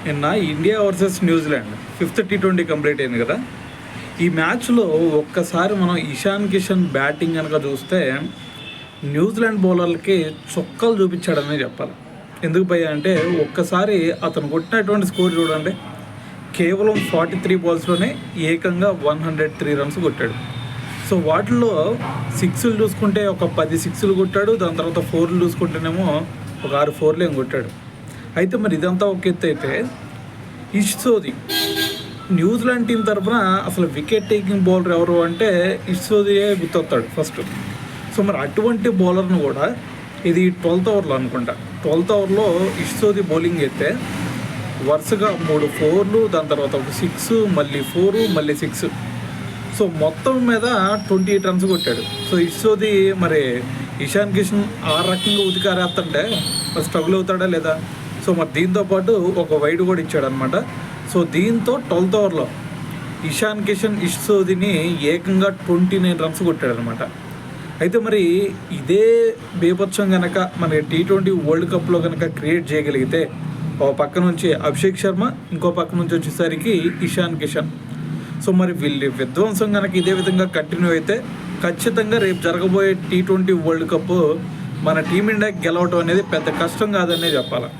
నిన్న India versus New Zealand 5th T20 complete అయింది కదా. ఈ మ్యాచ్లో ఒక్కసారి మనం ఇషాన్ కిషన్ బ్యాటింగ్ కనుక చూస్తే న్యూజిలాండ్ బౌలర్లకి చొక్కాలు చూపించాడనే చెప్పాలి. ఎందుకు భయ్యా అంటే ఒక్కసారి అతను కొట్టినటువంటి స్కోర్ చూడండి, కేవలం 43 బాల్స్లోనే ఏకంగా 103 రన్స్ కొట్టాడు. సో వాటిల్లో సిక్స్లు చూసుకుంటే ఒక 10 సిక్స్లు కొట్టాడు, దాని తర్వాత 4లు చూసుకుంటేనేమో ఒక 6 4లు ఏం కొట్టాడు. అయితే మరి ఇదంతా ఒక ఎత్తు అయితే ఇష్ సోదీ న్యూజిలాండ్ టీం తరఫున అసలు వికెట్ టేకింగ్ బౌలర్ ఎవరు అంటే ఇష్ సోదీయే గుర్తొస్తాడు ఫస్ట్. సో మరి అటువంటి బౌలర్ను కూడా ఇది 12th ఓవర్లో అనుకుంటా, 12th ఓవర్లో ఇష్ సోదీ బౌలింగ్ అయితే వరుసగా 3 4లు, దాని తర్వాత ఒక 6, మళ్ళీ 4, మళ్ళీ 6. సో మొత్తం మీద 28 రన్స్ కొట్టాడు. సో ఇష్ సోదీ మరి ఇషాన్ కిషన్ ఆ రకంగా ఉతికారేస్తుంటే స్ట్రగుల్ అవుతాడా లేదా? సో మరి దీంతోపాటు ఒక వైడ్ కూడా ఇచ్చాడనమాట. సో దీంతో 12th ఓవర్లో ఇషాన్ కిషన్ ఇష్ సోదీని ఏకంగా 29 రన్స్ కొట్టాడనమాట. అయితే మరి ఇదే బీభత్సం కనుక మన T20 వరల్డ్ కప్లో కనుక క్రియేట్ చేయగలిగితే, ఒక పక్క నుంచి అభిషేక్ శర్మ, ఇంకో పక్క నుంచి వచ్చేసరికి ఇషాన్ కిషన్. సో మరి వీళ్ళ విధ్వంసం కనుక ఇదే విధంగా కంటిన్యూ అయితే ఖచ్చితంగా రేపు జరగబోయే T20 వరల్డ్ కప్ మన టీమిండియాకి గెలవటం అనేది పెద్ద కష్టం కాదనే చెప్పాలి.